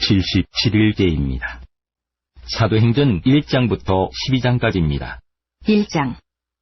77일째입니다. 사도행전 1장부터 12장까지입니다. 1장.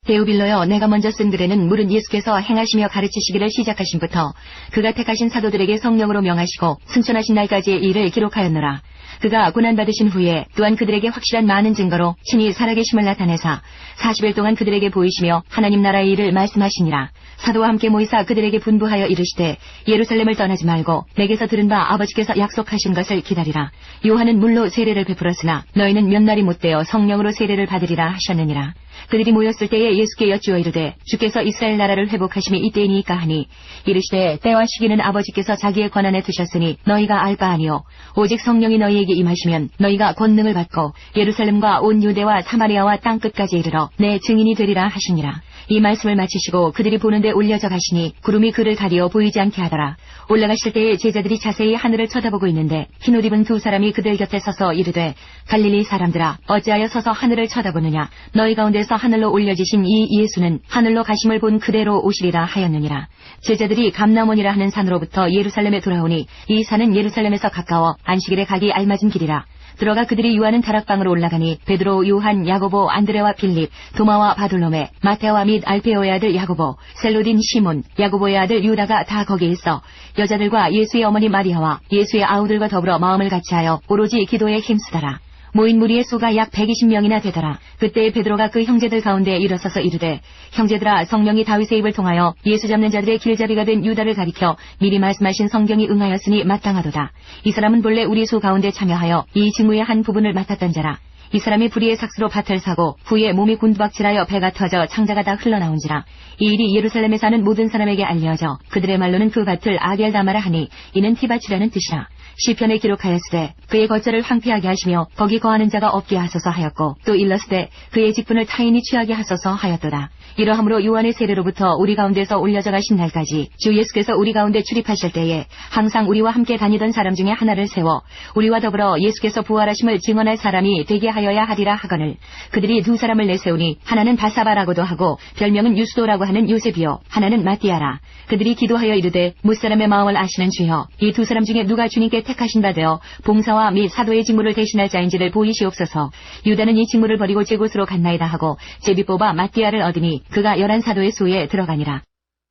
데오빌로여, 내가 먼저 쓴 글에는 물은 예수께서 행하시며 가르치시기를 시작하신부터 그가 택하신 사도들에게 성령으로 명하시고 승천하신 날까지의 일을 기록하였노라. 그가 고난받으신 후에 또한 그들에게 확실한 많은 증거로 친히 살아계심을 나타내사 40일 동안 그들에게 보이시며 하나님 나라의 일을 말씀하시니라. 사도와 함께 모이사 그들에게 분부하여 이르시되 예루살렘을 떠나지 말고 내게서 들은 바 아버지께서 약속하신 것을 기다리라. 요한은 물로 세례를 베풀었으나 너희는 몇 날이 못되어 성령으로 세례를 받으리라 하셨느니라. 그들이 모였을 때에 예수께 여쭈어 이르되 주께서 이스라엘 나라를 회복하심이 이때이니까 하니 이르시되 때와 시기는 아버지께서 자기의 권한에 두셨으니 너희가 알 바 아니요 오직 성령이 너희에게 임하시면 너희가 권능을 받고 예루살렘과 온 유대와 사마리아와 땅끝까지 이르러 내 증인이 되리라 하시니라. 이 말씀을 마치시고 그들이 보는데 올려져 가시니 구름이 그를 가리어 보이지 않게 하더라. 올라가실 때에 제자들이 자세히 하늘을 쳐다보고 있는데 흰옷 입은 두 사람이 그들 곁에 서서 이르되 갈릴리 사람들아 어찌하여 서서 하늘을 쳐다보느냐. 너희 가운데서 하늘로 올려지신 이 예수는 하늘로 가심을 본 그대로 오시리라 하였느니라. 제자들이 감나몬이라 하는 산으로부터 예루살렘에 돌아오니 이 산은 예루살렘에서 가까워 안식일에 가기 알맞은 길이라. 들어가 그들이 유하는 다락방으로 올라가니 베드로, 요한, 야고보, 안드레와 빌립, 도마와 바돌로메, 마테오와 및 알페오의 아들 야고보, 셀로딘 시몬, 야고보의 아들 유다가 다 거기에 있어 여자들과 예수의 어머니 마리아와 예수의 아우들과 더불어 마음을 같이하여 오로지 기도에 힘쓰더라. 모인 무리의 수가 약 120명이나 되더라. 그때 베드로가 그 형제들 가운데 일어서서 이르되 형제들아, 성령이 다윗의 입을 통하여 예수 잡는 자들의 길잡이가 된 유다를 가리켜 미리 말씀하신 성경이 응하였으니 마땅하도다. 이 사람은 본래 우리 수 가운데 참여하여 이 직무의 한 부분을 맡았던 자라. 이 사람이 불의의 삭스로 밭을 사고 후에 몸이 곤두박질하여 배가 터져 창자가 다 흘러나온지라. 이 일이 예루살렘에 사는 모든 사람에게 알려져 그들의 말로는 그 밭을 아겔다마라 하니 이는 티밭이라는 뜻이라. 시편에 기록하였으되 그의 거처를 황폐하게 하시며 거기 거하는 자가 없게 하소서 하였고 또 일렀으되 그의 직분을 타인이 취하게 하소서 하였도다. 이러함으로 요한의 세례로부터 우리 가운데서 올려져 가신 날까지 주 예수께서 우리 가운데 출입하실 때에 항상 우리와 함께 다니던 사람 중에 하나를 세워 우리와 더불어 예수께서 부활하심을 증언할 사람이 되게 하여야 하리라 하거늘 그들이 두 사람을 내세우니 하나는 바사바라고도 하고 별명은 유스도라고 하는 요셉이요 하나는 마띠아라. 그들이 기도하여 이르되 무사람의 마음을 아시는 주여 이 두 사람 중에 누가 주님께 택하신 바 되어 봉사와 및 사도의 직무를 대신할 자인지를 보이시옵소서. 유다는 이 직무를 버리고 제 곳으로 갔나이다 하고 제비 뽑아 마띠아를 얻으니 그가 11사도의 수에 들어가니라.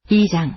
2장.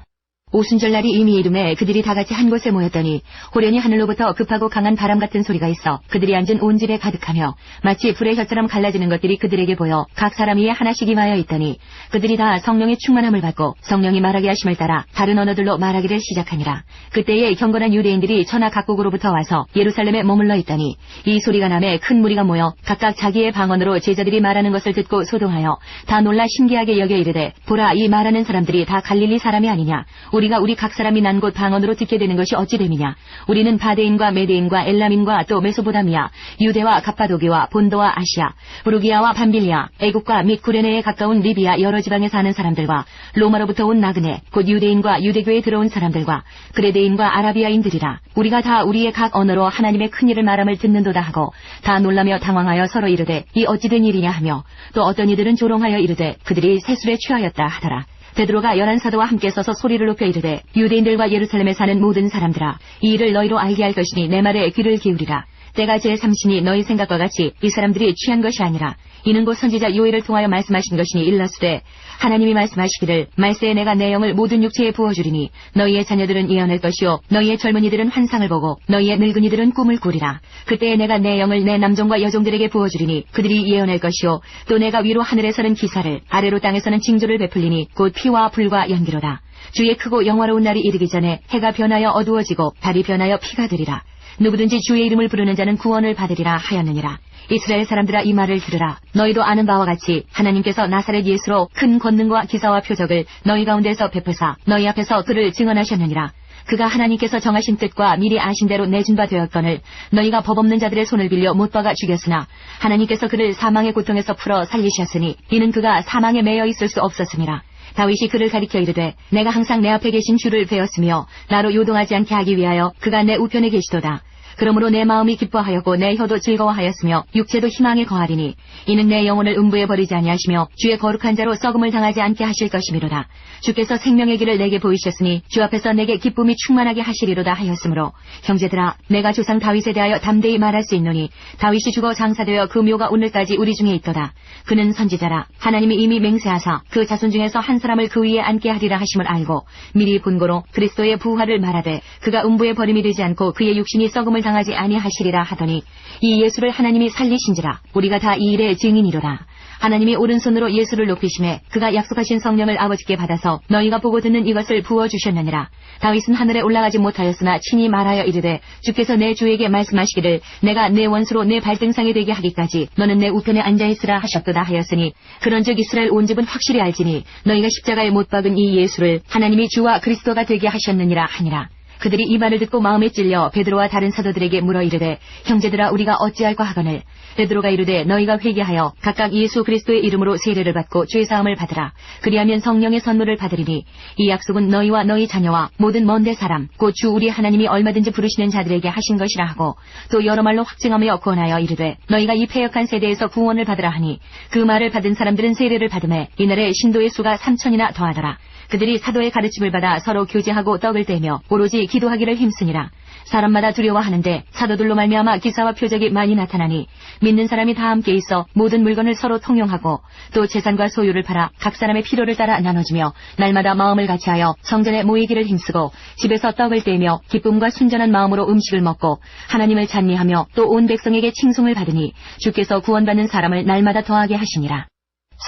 오순절날이 이미 이름에 그들이 다같이 한 곳에 모였더니 호련히 하늘로부터 급하고 강한 바람 같은 소리가 있어 그들이 앉은 온 집에 가득하며 마치 불의 혀처럼 갈라지는 것들이 그들에게 보여 각 사람 위에 하나씩 임하여 있더니 그들이 다 성령의 충만함을 받고 성령이 말하게 하심을 따라 다른 언어들로 말하기를 시작하니라. 그때에 경건한 유대인들이 천하 각국으로부터 와서 예루살렘에 머물러 있더니 이 소리가 나매 큰 무리가 모여 각각 자기의 방언으로 제자들이 말하는 것을 듣고 소동하여 다 놀라 신기하게 여겨 이르되 보라, 이 말하는 사람들이 다 갈릴리 사람이 아니냐. 우리가 우리 각 사람이 난 곳 방언으로 듣게 되는 것이 어찌 됨이냐. 우리는 바데인과 메데인과 엘람인과 또 메소보다미아, 유대와 갑바도기와 본도와 아시아, 부르기아와 밤빌리아, 애국과 및 구레네에 가까운 리비아 여러 지방에 사는 사람들과 로마로부터 온 나그네 곧 유대인과 유대교에 들어온 사람들과 그레데인과 아라비아인들이라. 우리가 다 우리의 각 언어로 하나님의 큰 일을 말함을 듣는도다 하고 다 놀라며 당황하여 서로 이르되 이 어찌 된 일이냐 하며 또 어떤 이들은 조롱하여 이르되 그들이 새술에 취하였다 하더라. 베드로가 11사도와 함께 서서 소리를 높여 이르되 유대인들과 예루살렘에 사는 모든 사람들아, 이 일을 너희로 알게 할 것이니 내 말에 귀를 기울이라. 때가 제3신이 너희 생각과 같이 이 사람들이 취한 것이 아니라 이는 곧 선지자 요엘을 통하여 말씀하신 것이니 일렀으되 하나님이 말씀하시기를 말세에 내가 내 영을 모든 육체에 부어주리니 너희의 자녀들은 예언할 것이요 너희의 젊은이들은 환상을 보고 너희의 늙은이들은 꿈을 꾸리라. 그때에 내가 내 영을 내 남종과 여종들에게 부어주리니 그들이 예언할 것이요 또 내가 위로 하늘에서는 기사를 아래로 땅에서는 징조를 베풀리니 곧 피와 불과 연기로다. 주의 크고 영화로운 날이 이르기 전에 해가 변하여 어두워지고 달이 변하여 피가 되리라. 누구든지 주의 이름을 부르는 자는 구원을 받으리라 하였느니라. 이스라엘 사람들아, 이 말을 들으라. 너희도 아는 바와 같이 하나님께서 나사렛 예수로 큰 권능과 기사와 표적을 너희 가운데서 베푸사 너희 앞에서 그를 증언하셨느니라. 그가 하나님께서 정하신 뜻과 미리 아신 대로 내준 바 되었거늘 너희가 법 없는 자들의 손을 빌려 못 박아 죽였으나 하나님께서 그를 사망의 고통에서 풀어 살리셨으니 이는 그가 사망에 매여 있을 수 없었음이라. 다윗이 그를 가리켜 이르되 내가 항상 내 앞에 계신 주를 배웠으며 나로 요동하지 않게 하기 위하여 그가 내 우편에 계시도다. 그러므로 내 마음이 기뻐하였고 내 혀도 즐거워하였으며 육체도 희망에 거하리니 이는 내 영혼을 음부에 버리지 아니하시며 주의 거룩한 자로 썩음을 당하지 않게 하실 것이미로다. 주께서 생명의 길을 내게 보이셨으니 주 앞에서 내게 기쁨이 충만하게 하시리로다 하였으므로 형제들아 내가 조상 다윗에 대하여 담대히 말할 수 있노니 다윗이 죽어 장사되어 그 묘가 오늘까지 우리 중에 있도다. 그는 선지자라. 하나님이 이미 맹세하사 그 자손 중에서 한 사람을 그 위에 앉게 하리라 하심을 알고 미리 본고로 그리스도의 부활을 말하되 그가 음부에 버림이 되지 않고 그의 육신이 썩음을 당하지 아니하시리라 하더니 이 예수를 하나님이 살리신지라. 우리가 다 이 일의 증인이로다. 하나님이 오른손으로 예수를 높이심에 그가 약속하신 성령을 아버지께 받아서 너희가 보고 듣는 이것을 부어주셨느니라. 다윗은 하늘에 올라가지 못하였으나 친히 말하여 이르되 주께서 내 주에게 말씀하시기를 내가 내 원수로 내 발등상에 되게 하기까지 너는 내 우편에 앉아있으라 하셨도다 하였으니 그런즉 이스라엘 온 집은 확실히 알지니 너희가 십자가에 못 박은 이 예수를 하나님이 주와 그리스도가 되게 하셨느니라 하니라. 그들이 이 말을 듣고 마음에 찔려 베드로와 다른 사도들에게 물어 이르되 형제들아 우리가 어찌할까 하거늘 베드로가 이르되 너희가 회개하여 각각 예수 그리스도의 이름으로 세례를 받고 죄 사함을 받으라. 그리하면 성령의 선물을 받으리니 이 약속은 너희와 너희 자녀와 모든 먼데 사람 곧 주 우리 하나님이 얼마든지 부르시는 자들에게 하신 것이라 하고 또 여러 말로 확증하며 권하여 이르되 너희가 이 패역한 세대에서 구원을 받으라 하니 그 말을 받은 사람들은 세례를 받음에 이날에 신도의 수가 3,000이나 더하더라. 그들이 사도의 가르침을 받아 서로 교제하고 떡을 떼며 오로지 기도하기를 힘쓰니라. 사람마다 두려워하는데 사도들로 말미암아 기사와 표적이 많이 나타나니 믿는 사람이 다 함께 있어 모든 물건을 서로 통용하고 또 재산과 소유를 팔아 각 사람의 필요를 따라 나눠주며 날마다 마음을 같이하여 성전에 모이기를 힘쓰고 집에서 떡을 떼며 기쁨과 순전한 마음으로 음식을 먹고 하나님을 찬미하며 또 온 백성에게 칭송을 받으니 주께서 구원받는 사람을 날마다 더하게 하시니라.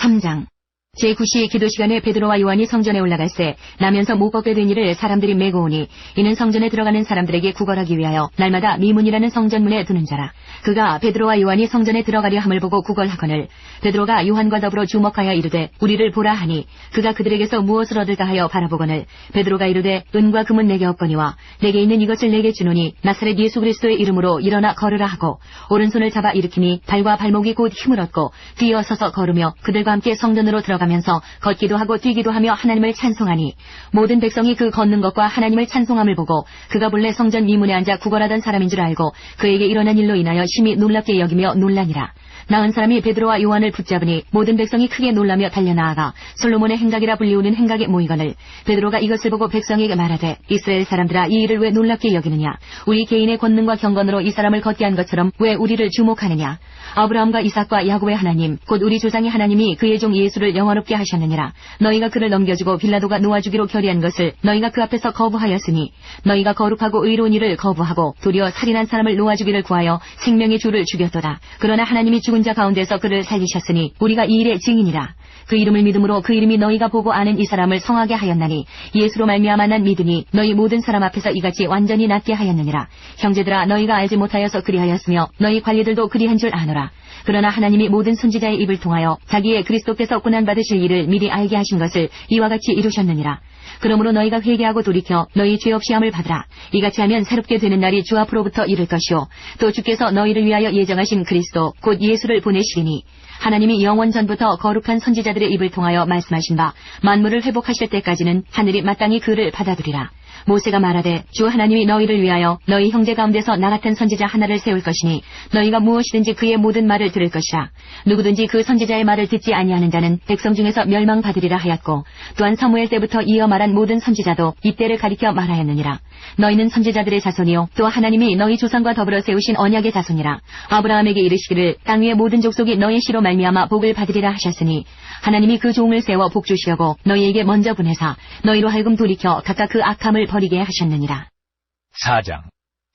3장 제9시 기도 시간에 베드로와 요한이 성전에 올라갈새 나면서 못 걷게 된 이를 사람들이 메고 오니 이는 성전에 들어가는 사람들에게 구걸하기 위하여 날마다 미문이라는 성전문에 두는 자라. 그가 베드로와 요한이 성전에 들어가려 함을 보고 구걸하거늘 베드로가 요한과 더불어 주목하여 이르되 우리를 보라 하니 그가 그들에게서 무엇을 얻을까 하여 바라보거늘 베드로가 이르되 은과 금은 내게 없거니와 내게 있는 이것을 내게 주노니 나사렛 예수 그리스도의 이름으로 일어나 걸으라 하고 오른손을 잡아 일으키니 발과 발목이 곧 힘을 얻고 뛰어 서서 걸으며 그들과 함께 성전으로 들어가면서 걷기도 하고 뛰기도 하며 하나님을 찬송하니 모든 백성이 그 걷는 것과 하나님을 찬송함을 보고 그가 본래 성전 미문에 앉아 구걸하던 사람인 줄 알고 그에게 일어난 일로 인하여 심히 놀랍게 여기며 놀라니라. 나은 사람이 베드로와 요한을 붙잡으니 모든 백성이 크게 놀라며 달려나아가 솔로몬의 행각이라 불리우는 행각에 모이거늘 베드로가 이것을 보고 백성에게 말하되 이스라엘 사람들아 이 일을 왜 놀랍게 여기느냐. 우리 개인의 권능과 경건으로 이 사람을 걷게 한 것처럼 왜 우리를 주목하느냐. 아브라함과 이삭과 야곱의 하나님 곧 우리 조상의 하나님이 그의 종 예수를 영원롭게 하셨느니라. 너희가 그를 넘겨주고 빌라도가 놓아주기로 결의한 것을 너희가 그 앞에서 거부하였으니 너희가 거룩하고 의로운 일을 거부하고 도리어 살인한 사람을 놓아주기를 구하여 생명의 주를 죽였도다. 그러나 하나님이 죽은 자 가운데서 그를 살리셨으니 우리가 이 일의 증인이라. 그 이름을 믿음으로 그 이름이 너희가 보고 아는 이 사람을 성하게 하였나니 예수로 말미암아 난 믿으니 너희 모든 사람 앞에서 이같이 완전히 낫게 하였느니라. 형제들아 너희가 알지 못하여서 그리하였으며 너희 관리들도 그리한 줄 아노라. 그러나 하나님이 모든 선지자의 입을 통하여 자기의 그리스도께서 고난받으실 일을 미리 알게 하신 것을 이와 같이 이루셨느니라. 그러므로 너희가 회개하고 돌이켜 너희 죄 없이 함을 받으라. 이같이 하면 새롭게 되는 날이 주 앞으로부터 이를 것이요 또 주께서 너희를 위하여 예정하신 그리스도 곧 예수를 보내시리니 하나님이 영원 전부터 거룩한 선지자들의 입을 통하여 말씀하신 바 만물을 회복하실 때까지는 하늘이 마땅히 그를 받아들이라. 모세가 말하되 주 하나님이 너희를 위하여 너희 형제 가운데서 나 같은 선지자 하나를 세울 것이니 너희가 무엇이든지 그의 모든 말을 들을 것이라. 누구든지 그 선지자의 말을 듣지 아니하는 자는 백성 중에서 멸망받으리라 하였고 또한 사무엘 때부터 이어 말한 모든 선지자도 이때를 가리켜 말하였느니라. 너희는 선지자들의 자손이요 또 하나님이 너희 조상과 더불어 세우신 언약의 자손이라. 아브라함에게 이르시기를 땅 위의 모든 족속이 너의 씨로 말미암아 복을 받으리라 하셨으니 하나님이 그 종을 세워 복 주시려고 너희에게 먼저 보내사 너희로 하여금 돌이켜 각각 그 악함을 버리게 하셨느니라. 4장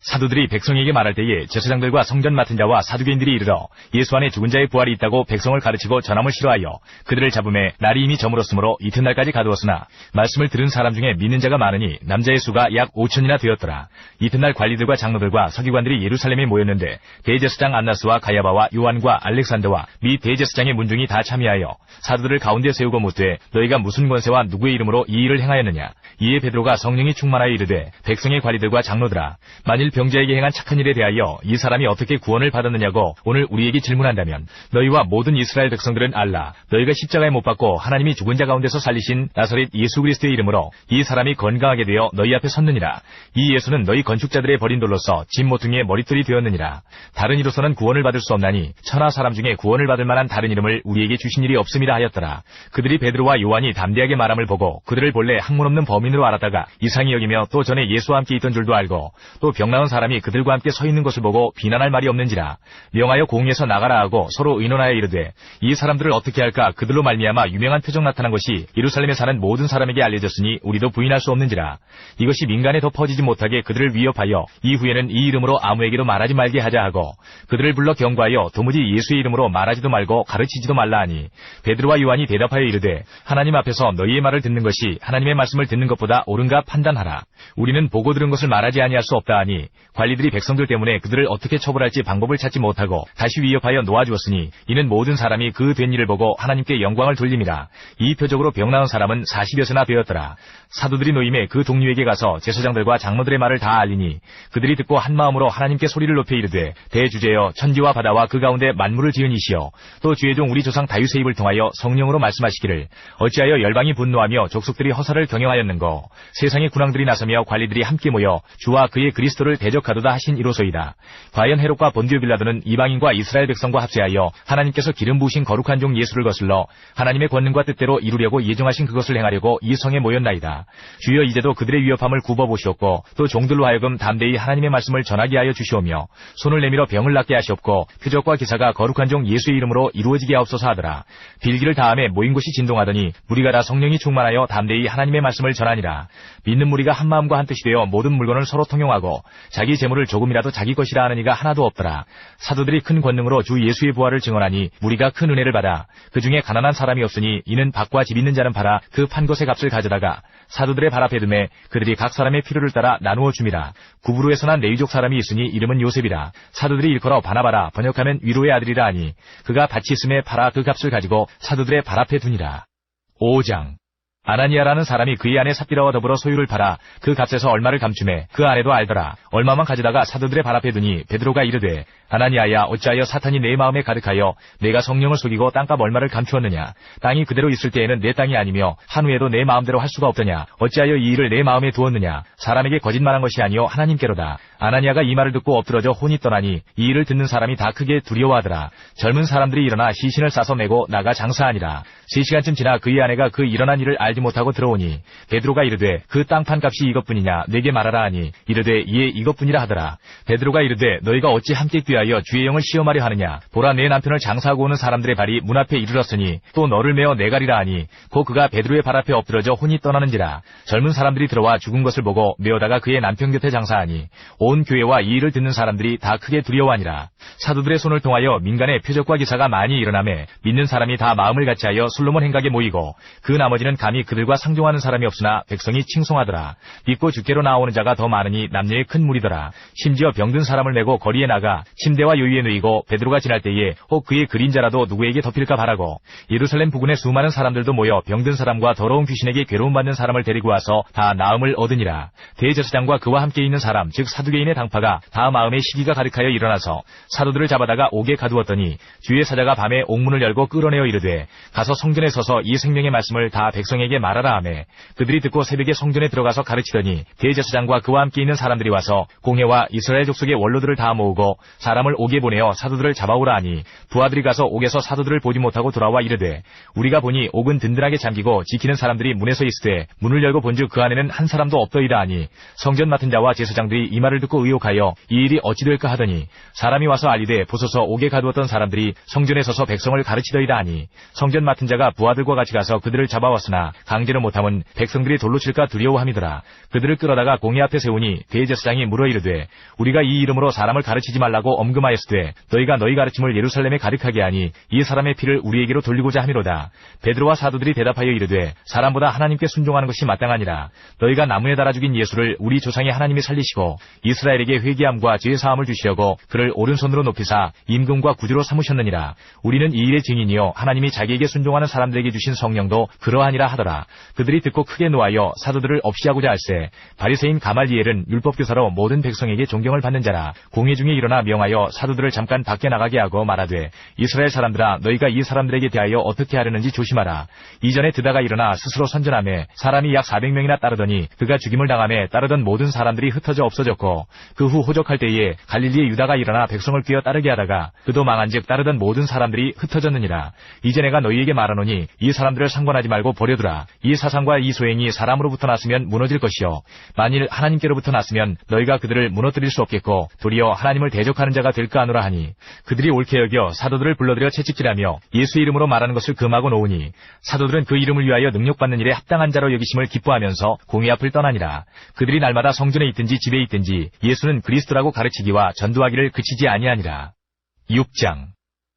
사도들이 백성에게 말할 때에 제사장들과 성전 맡은 자와 사두개인들이 이르러 예수 안에 죽은 자의 부활이 있다고 백성을 가르치고 전함을 싫어하여 그들을 잡음에 날이 이미 저물었으므로 이튿날까지 가두었으나 말씀을 들은 사람 중에 믿는 자가 많으니 남자의 수가 약 5,000이나 되었더라. 이튿날 관리들과 장로들과 서기관들이 예루살렘에 모였는데 대제사장 안나스와 가야바와 요한과 알렉산더와 미 대제사장의 문중이 다 참여하여 사도들을 가운데 세우고 묻되 너희가 무슨 권세와 누구의 이름으로 이 일을 행하였느냐. 이에 베드로가 성령이 충만하여 이르되 백성의 관리들과 장로들아 만일 병자에게 행한 착한 일에 대하여 이 사람이 어떻게 구원을 받았느냐고 오늘 우리에게 질문한다면 너희와 모든 이스라엘 백성들은 알라. 너희가 십자가에 못 박고 하나님이 죽은 자 가운데서 살리신 나사렛 예수 그리스도의 이름으로 이 사람이 건강하게 되어 너희 앞에 섰느니라. 이 예수는 너희 건축자들의 버린 돌로서 집 모퉁이의 머릿돌이 되었느니라. 다른 이로서는 구원을 받을 수 없나니 천하 사람 중에 구원을 받을 만한 다른 이름을 우리에게 주신 일이 없음이라 하였더라. 그들이 베드로와 요한이 담대하게 말함을 보고 그들을 본래 학문 없는 범인으로 알았다가 이상히 여기며 또 전에 예수와 함께 있던 줄도 알고 또 병 나은 사람이 그들과 함께 서 있는 것을 보고 비난할 말이 없는지라. 명하여 공의에서 나가라 하고 서로 의논하여 이르되 이 사람들을 어떻게 할까. 그들로 말미암아 유명한 표적 나타난 것이 예루살렘에 사는 모든 사람에게 알려졌으니 우리도 부인할 수 없는지라. 이것이 민간에 더 퍼지지 못하게 그들을 위협하여 이후에는 이 이름으로 아무에게도 말하지 말게 하자 하고 그들을 불러 경고하여 도무지 예수의 이름으로 말하지도 말고 가르치지도 말라 하니 베드로와 요한이 대답하여 이르되 하나님 앞에서 너희의 말을 듣는 것이 하나님의 말씀을 듣는 것보다 옳은가 판단하라. 우리는 보고 들은 것을 말하지 아니할 수 없다 하니 관리들이 백성들 때문에 그들을 어떻게 처벌할지 방법을 찾지 못하고 다시 위협하여 놓아주었으니 이는 모든 사람이 그 된 일을 보고 하나님께 영광을 돌림이라. 이 표적으로 병 나은 사람은 40여세나 되었더라. 사도들이 노임에 그 동료에게 가서 제사장들과 장로들의 말을 다 알리니 그들이 듣고 한 마음으로 하나님께 소리를 높여 이르되 대주제여 천지와 바다와 그 가운데 만물을 지은 이시여 또 주의 종 우리 조상 다윗의 입을 통하여 성령으로 말씀하시기를 어찌하여 열방이 분노하며 족속들이 허사를 경영하였는고 세상의 군왕들이 나서며 관리들이 함께 모여 주와 그의 그리스도를 대적하도다 하신 이로소이다. 과연 헤롯과 본디오 빌라도는 이방인과 이스라엘 백성과 합세하여 하나님께서 기름 부으신 거룩한 종 예수를 거슬러 하나님의 권능과 뜻대로 이루려고 예정하신 그것을 행하려고 이 성에 모였나이다. 주여 이제도 그들의 위협함을 굽어보시옵고 또 종들로 하여금 담대히 하나님의 말씀을 전하게 하여 주시오며 손을 내밀어 병을 낫게 하시옵고 표적과 기사가 거룩한 종 예수의 이름으로 이루어지게 하옵소서 하더라. 빌기를 다함에 모인 곳이 진동하더니 무리가 다 성령이 충만하여 담대히 하나님의 말씀을 전하니라. 믿는 무리가 한 마음과 한 뜻이 되어 모든 물건을 서로 통용하고 자기 재물을 조금이라도 자기 것이라 하는 이가 하나도 없더라. 사도들이 큰 권능으로 주 예수의 부활을 증언하니 무리가 큰 은혜를 받아 그 중에 가난한 사람이 없으니 이는 밭과 집 있는 자는 팔아 그 판 것의 값을 가져다가 사도들의 발 앞에 두매 그들이 각 사람의 필요를 따라 나누어 줌이라. 구브로에서 난 레위족 사람이 있으니 이름은 요셉이라. 사도들이 일컬어 바나바라 번역하면 위로의 아들이라 하니 그가 밭이 있음에 팔아 그 값을 가지고 사도들의 발 앞에 두니라. 5장 아나니아라는 사람이 그의 아내 삽비라와 더불어 소유를 팔아 그 값에서 얼마를 감추매 그 아내도 알더라. 얼마만 가져다가 사도들의 발 앞에 두니 베드로가 이르되 아나니아야 어찌하여 사탄이 내 마음에 가득하여 내가 성령을 속이고 땅값 얼마를 감추었느냐. 땅이 그대로 있을 때에는 내 땅이 아니며 한 후에도 내 마음대로 할 수가 없더냐. 어찌하여 이 일을 내 마음에 두었느냐. 사람에게 거짓말한 것이 아니요 하나님께로다. 아나니아가 이 말을 듣고 엎드러져 혼이 떠나니 이 일을 듣는 사람이 다 크게 두려워하더라. 젊은 사람들이 일어나 시신을 싸서 메고 나가 장사하니라. 3시간쯤 지나 그의 아내가 그 일어난 일을 알지 못하고 들어오니 베드로가 이르되 그 땅판 값이 이것뿐이냐 내게 말하라 하니 이르되 이에 이것뿐이라 하더라. 베드로가 이르되 너희가 어찌 함께 꾀하여 주의 영을 시험하려 하느냐. 보라 내 남편을 장사하고 오는 사람들의 발이 문 앞에 이르렀으니 또 너를 메어 내가리라 하니 곧 그가 베드로의 발 앞에 엎드러져 혼이 떠나는지라. 젊은 사람들이 들어와 죽은 것을 보고 메어다가 그의 남편 곁에 장사하니 온 교회와 이 일을 듣는 사람들이 다 크게 두려워하니라. 사도들의 손을 통하여 민간에 표적과 기사가 많이 일어나매 믿는 사람이 다 마음을 같이하여 솔로몬 행각에 모이고 그 나머지는 감히 그들과 상종하는 사람이 없으나 백성이 칭송하더라. 믿고 주께로 나오는 자가 더 많으니 남녀의 큰 무리더라. 심지어 병든 사람을 메고 거리에 나가 침대와 요위에 누이고 베드로가 지날 때에 혹 그의 그림자라도 누구에게 덮일까 바라고 예루살렘 부근에 수많은 사람들도 모여 병든 사람과 더러운 귀신에게 괴로움받는 사람을 데리고 와서 다 나음을 얻으니라. 대제사장과 그와 함께 있는 사람 즉 사두개인의 당파가 다 마음에 시기가 가득하여 일어나서 사도들을 잡아다가 옥에 가두었더니 주의 사자가 밤에 옥문을 열고 끌어내어 이르되 가서 성전에 서서 이 생명의 말씀을 다 백성에게 말하라 하매 그들이 듣고 새벽에 성전에 들어가서 가르치더니 대제사장과 그와 함께 있는 사람들이 와서 공회와 이스라엘 족속의 원로들을 다 모으고 사람을 옥에 보내어 사도들을 잡아오라 하니 부하들이 가서 옥에서 사도들을 보지 못하고 돌아와 이르되 우리가 보니 옥은 든든하게 잠기고 지키는 사람들이 문에서 있으되 문을 열고 본즉 그 안에는 한 사람도 없더이다 하니 성전 맡은 자와 제사장들이 이 말을 듣고 의혹하여 이 일이 어찌 될까 하더니 사람이 와서 알리되 보소서 옥에 가두었던 사람들이 성전에 서서 백성을 가르치더이다 하니 성전 맡은 자가 부하들과 같이 가서 그들을 잡아왔으나 강제로 못함은 백성들이 돌로 칠까 두려워함이더라. 그들을 끌어다가 공회 앞에 세우니 대제사장이 물어 이르되 우리가 이 이름으로 사람을 가르치지 말라고 엄금하였으되 너희가 너희 가르침을 예루살렘에 가득하게 하니 이 사람의 피를 우리에게로 돌리고자 함이로다. 베드로와 사도들이 대답하여 이르되 사람보다 하나님께 순종하는 것이 마땅하니라. 너희가 나무에 달아 죽인 예수를 우리 조상의 하나님이 살리시고 이스라엘에게 회개함과 죄사함을 주시려고 그를 오른손으로 하늘로 높이사 임금과 구주로 삼으셨느니라. 우리는 이 일의 증인이요 하나님이 자기에게 순종하는 사람들에게 주신 성령도 그러하니라 하더라. 그들이 듣고 크게 노하여 사도들을 없이하고자 할세. 바리새인 가말리엘은 율법교사로 모든 백성에게 존경을 받는 자라. 공회 중에 일어나 명하여 사도들을 잠깐 밖에 나가게 하고 말하되, 이스라엘 사람들아, 너희가 이 사람들에게 대하여 어떻게 하려는지 조심하라. 이전에 드다가 일어나 스스로 선전하며 사람이 약 400명이나 따르더니 그가 죽임을 당하며 따르던 모든 사람들이 흩어져 없어졌고, 그 후 호적할 때에 갈릴리의 유다가 일어나 백성을 꿰어 따르게 하다가 그도 망한즉 따르던 모든 사람들이 흩어졌느니라. 이제 내가 너희에게 말하노니 이 사람들을 상관하지 말고 버려두라. 이 사상과 이 소행이 사람으로부터 났으면 무너질 것이요 만일 하나님께로부터 났으면 너희가 그들을 무너뜨릴 수 없겠고 도리어 하나님을 대적하는 자가 될까 하노라 하니, 그들이 옳게 여겨 사도들을 불러들여 채찍질하며 예수의 이름으로 말하는 것을 금하고 놓으니, 사도들은 그 이름을 위하여 능력받는 일에 합당한 자로 여기심을 기뻐하면서 공회 앞을 떠나니라. 그들이 날마다 성전에 있든지 집에 있든지 예수는 그리스도라고 가르치기와 전도하기를 그치지 아니하니라. 6장.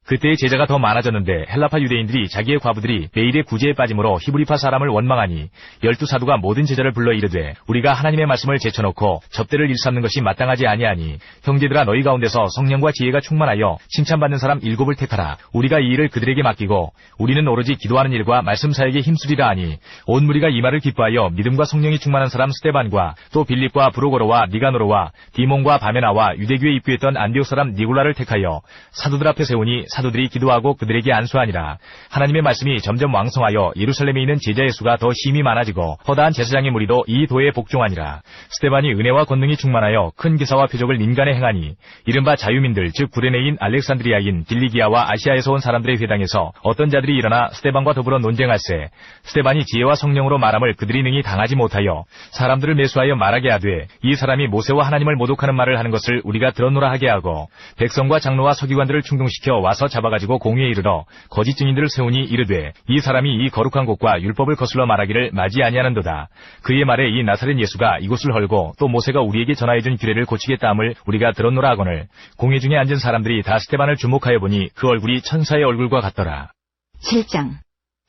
그때의 제자가 더 많아졌는데 헬라파 유대인들이 자기의 과부들이 베일의 구제에 빠짐으로 히브리파 사람을 원망하니, 12사도가 모든 제자를 불러 이르되, 우리가 하나님의 말씀을 제쳐놓고 접대를 일삼는 것이 마땅하지 아니하니, 형제들아, 너희 가운데서 성령과 지혜가 충만하여 칭찬받는 사람 7을 택하라. 우리가 이 일을 그들에게 맡기고 우리는 오로지 기도하는 일과 말씀 사역에 힘쓰리라 하니, 온 무리가 이 말을 기뻐하여 믿음과 성령이 충만한 사람 스데반과 또 빌립과 브로고로와 니가노로와 디몬과 바메나와 유대교에 입교했던 안디옥 사람 니골라를 택하여 사도들 앞에 세우니, 사도들이 기도하고 그들에게 안수하니라. 하나님의 말씀이 점점 왕성하여 예루살렘에 있는 제자의 수가 더 심히 많아지고 허다한 제사장의 무리도 이 도에 복종하니라. 스데반이 은혜와 권능이 충만하여 큰 기사와 표적을 민간에 행하니, 이른바 자유민들 즉 구레네인 알렉산드리아인 빌리기아와 아시아에서 온 사람들의 회당에서 어떤 자들이 일어나 스데반과 더불어 논쟁할세. 스데반이 지혜와 성령으로 말함을 그들이 능히 당하지 못하여 사람들을 매수하여 말하게 하되, 이 사람이 모세와 하나님을 모독하는 말을 하는 것을 우리가 들었노라 하게 하고, 백성과 장로와 서기관들을 충동시켜 와서 잡아가지고 공회에 이르러 거짓 증인들을 세우니 이르되, 이 사람이 이 거룩한 곳과 율법을 거슬러 말하기를 마지 아니하는도다. 그의 말에 이 나사렛 예수가 이곳을 헐고 또 모세가 우리에게 전하여준 규례를 고치겠다 함을 우리가 들었노라 하거늘, 공회 중에 앉은 사람들이 다 스데반을 주목하여 보니 그 얼굴이 천사의 얼굴과 같더라. 7장.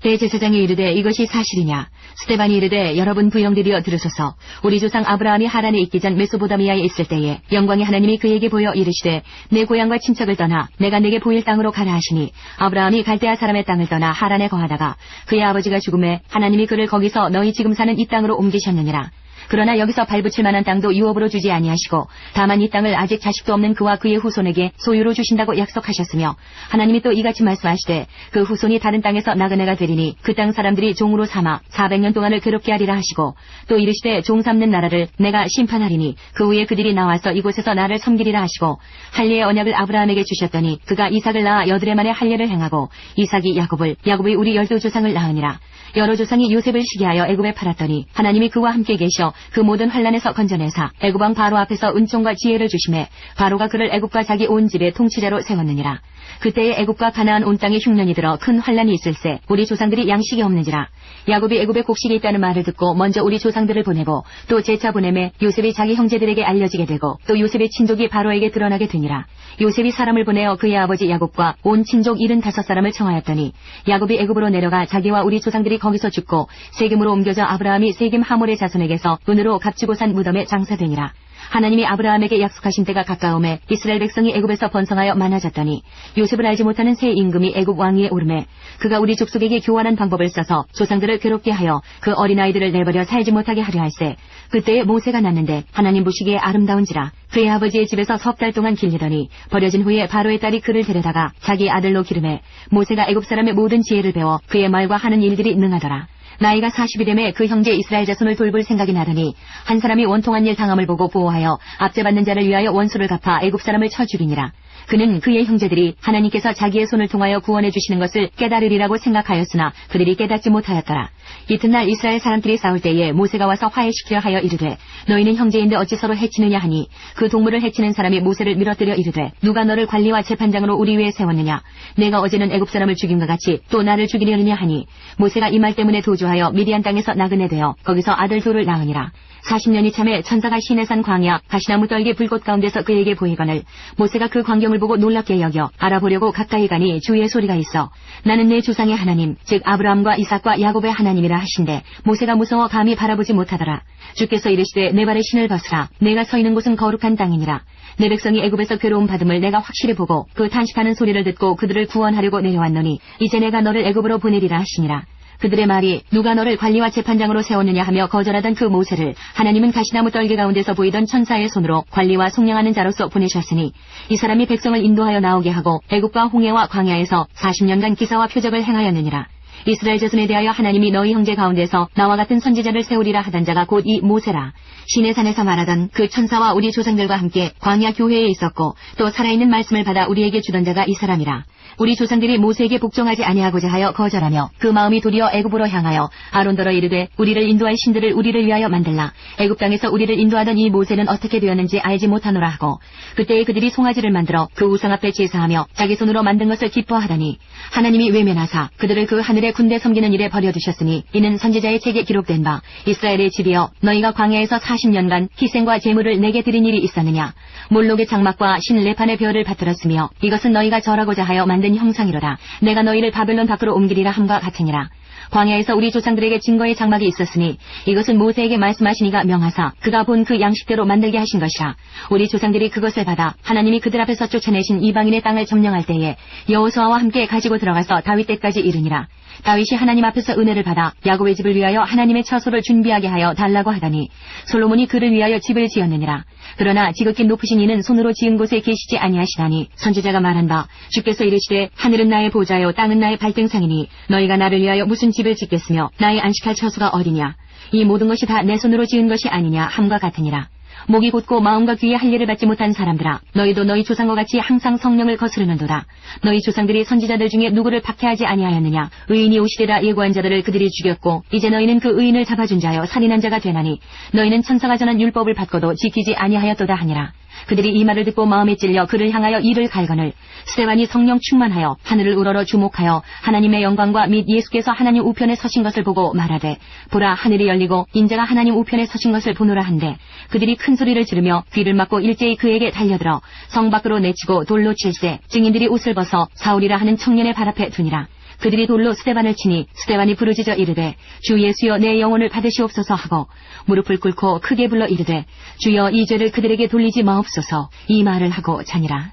대제사장이 이르되, 이것이 사실이냐? 스데반이 이르되, 여러분 부형들이여 들으소서. 우리 조상 아브라함이 하란에 있기 전 메소보다미아에 있을 때에 영광의 하나님이 그에게 보여 이르시되, 내 고향과 친척을 떠나 내가 내게 보일 땅으로 가라 하시니, 아브라함이 갈대아 사람의 땅을 떠나 하란에 거하다가 그의 아버지가 죽음에 하나님이 그를 거기서 너희 지금 사는 이 땅으로 옮기셨느니라. 그러나 여기서 발붙일 만한 땅도 유업으로 주지 아니하시고, 다만 이 땅을 아직 자식도 없는 그와 그의 후손에게 소유로 주신다고 약속하셨으며, 하나님이 또 이같이 말씀하시되, 그 후손이 다른 땅에서 나그네가 되리니 그 땅 사람들이 종으로 삼아 400년 동안을 괴롭게 하리라 하시고, 또 이르시되 종 삼는 나라를 내가 심판하리니 그 후에 그들이 나와서 이곳에서 나를 섬기리라 하시고, 할례의 언약을 아브라함에게 주셨더니 그가 이삭을 낳아 8해 만에 할례를 행하고, 이삭이 야곱을, 야곱이 우리 12조상을 낳으니라. 여러 조상이 요셉을 시기하여 애굽에 팔았더니 하나님이 그와 함께 계셔 그 모든 환난에서 건져내사 애굽 왕 바로 앞에서 은총과 지혜를 주심에, 바로가 그를 애굽과 자기 온 집의 통치자로 세웠느니라. 그때에 애굽과 가나안 온 땅에 흉년이 들어 큰 환난이 있을세. 우리 조상들이 양식이 없는지라. 야곱이 애굽에 곡식이 있다는 말을 듣고 먼저 우리 조상들을 보내고 또 제차 보내매 요셉이 자기 형제들에게 알려지게 되고 또 요셉의 친족이 바로에게 드러나게 되니라. 요셉이 사람을 보내어 그의 아버지 야곱과 온 친족 75사람을 청하였더니, 야곱이 애굽으로 내려가 자기와 우리 조상들이 거기서 죽고 세겜으로 옮겨져 아브라함이 세겜 하몰의 자손에게서 은으로 값지고 산 무덤에 장사되니라. 하나님이 아브라함에게 약속하신 때가 가까움에 이스라엘 백성이 애굽에서 번성하여 많아졌더니, 요셉을 알지 못하는 새 임금이 애굽 왕위에 오르매 그가 우리 족속에게 교환한 방법을 써서 조상들을 괴롭게 하여 그 어린아이들을 내버려 살지 못하게 하려 할세. 그때에 모세가 났는데 하나님 보시기에 아름다운지라. 그의 아버지의 집에서 석 달 동안 길리더니 버려진 후에 바로의 딸이 그를 데려다가 자기 아들로 기르매, 모세가 애굽 사람의 모든 지혜를 배워 그의 말과 하는 일들이 능하더라. 나이가 40이 되매 그 형제 이스라엘 자손을 돌볼 생각이 나더니, 한 사람이 원통한 일 당함을 보고 보호하여 압제받는 자를 위하여 원수를 갚아 애굽 사람을 쳐 죽이니라. 그는 그의 형제들이 하나님께서 자기의 손을 통하여 구원해 주시는 것을 깨달으리라고 생각하였으나 그들이 깨닫지 못하였더라. 이튿날 이스라엘 사람들이 싸울 때에 모세가 와서 화해시키려 하여 이르되, 너희는 형제인데 어찌 서로 해치느냐 하니, 그 동물을 해치는 사람이 모세를 밀어뜨려 이르되, 누가 너를 관리와 재판장으로 우리 위에 세웠느냐? 내가 어제는 애굽 사람을 죽임과 같이 또 나를 죽이려느냐 하니, 모세가 이 말 때문에 도주하여 미디안 땅에서 나그네 되어 거기서 아들 둘을 낳으니라. 40년이 참에 천사가 시내산 광야 가시나무 떨기 불꽃 가운데서 그에게 보이거늘, 모세가 그 광경을 행동을 보고 놀랍게 여겨 알아보려고 가까이 가니 주의 소리가 있어 나는 내 조상의 하나님 즉 아브라함과 이삭과 야곱의 하나님이라 하신대 모세가 무서워 감히 바라보지 못하더라. 주께서 이르시되 내 발에 신을 벗으라. 내가 서 있는 곳은 거룩한 땅이니라. 내 백성이 애굽에서 괴로움 받음을 내가 확실히 보고 그 탄식하는 소리를 듣고 그들을 구원하려고 내려왔노니 이제 내가 너를 애굽으로 보내리라 하시니라. 그들의 말이 누가 너를 관리와 재판장으로 세웠느냐 하며 거절하던 그 모세를 하나님은 가시나무 떨기 가운데서 보이던 천사의 손으로 관리와 속량하는 자로서 보내셨으니 이 사람이 백성을 인도하여 나오게 하고 애굽과 홍해와 광야에서 40년간 기사와 표적을 행하였느니라. 이스라엘 자손에 대하여 하나님이 너희 형제 가운데서 나와 같은 선지자를 세우리라 하던 자가 곧 이 모세라. 시내산에서 말하던 그 천사와 우리 조상들과 함께 광야 교회에 있었고 또 살아있는 말씀을 받아 우리에게 주던 자가 이 사람이라. 우리 조상들이 모세에게 복종하지 아니하고자 하여 거절하며 그 마음이 도리어 애굽으로 향하여 아론더러 이르되 우리를 인도할 신들을 우리를 위하여 만들라. 애굽 땅에서 우리를 인도하던 이 모세는 어떻게 되었는지 알지 못하노라 하고 그때에 그들이 송아지를 만들어 그 우상 앞에 제사하며 자기 손으로 만든 것을 기뻐하더니 하나님이 외면하사 그들을 그 하늘의 군대 섬기는 일에 버려두셨으니 이는 선지자의 책에 기록된 바 이스라엘의 집이여 너희가 광야에서 40년간 희생과 제물을 내게 드린 일이 있었느냐. 몰록의 장막과 신 레판의 별을 받들었으며 이것은 너희가 절하고자 하여 만든 형상이로다. 내가 너희를 바벨론 밖으로 옮기리라 함과 같으니라. 광야에서 우리 조상들에게 증거의 장막이 있었으니 이것은 모세에게 말씀하시니가 명하사 그가 본 그 양식대로 만들게 하신 것이라. 우리 조상들이 그것을 받아 하나님이 그들 앞에서 쫓아내신 이방인의 땅을 점령할 때에 여호수아와 함께 가지고 들어가서 다윗 때까지 이르니라. 다윗이 하나님 앞에서 은혜를 받아 야곱의 집을 위하여 하나님의 처소를 준비하게 하여 달라고 하더니 솔로몬이 그를 위하여 집을 지었느니라. 그러나 지극히 높으신 이는 손으로 지은 곳에 계시지 아니하시다니 선지자가 말한 바 주께서 이르시되 하늘은 나의 보좌요 땅은 나의 발등상이니 너희가 나를 위하여 무슨 집을 짓겠으며 나의 안식할 처소가 어디냐. 이 모든 것이 다 내 손으로 지은 것이 아니냐 함과 같으니라. 목이 곧고 마음과 귀에 할례를 받지 못한 사람들아 너희도 너희 조상과 같이 항상 성령을 거스르는도다. 너희 조상들이 선지자들 중에 누구를 박해하지 아니하였느냐. 의인이 오시리라 예고한 자들을 그들이 죽였고 이제 너희는 그 의인을 잡아준 자여 살인한 자가 되나니 너희는 천사가 전한 율법을 받고도 지키지 아니하였도다 하니라. 그들이 이 말을 듣고 마음에 찔려 그를 향하여 이를 갈거늘 스데반이 성령 충만하여 하늘을 우러러 주목하여 하나님의 영광과 및 예수께서 하나님 우편에 서신 것을 보고 말하되 보라 하늘이 열리고 인자가 하나님 우편에 서신 것을 보노라 한데 그들이 큰 소리를 지르며 귀를 막고 일제히 그에게 달려들어 성 밖으로 내치고 돌로 칠세 증인들이 옷을 벗어 사울이라 하는 청년의 발 앞에 두니라. 그들이 돌로 스데반을 치니 스데반이 부르짖어 이르되 주 예수여 내 영혼을 받으시옵소서 하고 무릎을 꿇고 크게 불러 이르되 주여 이 죄를 그들에게 돌리지 마옵소서 이 말을 하고 자니라.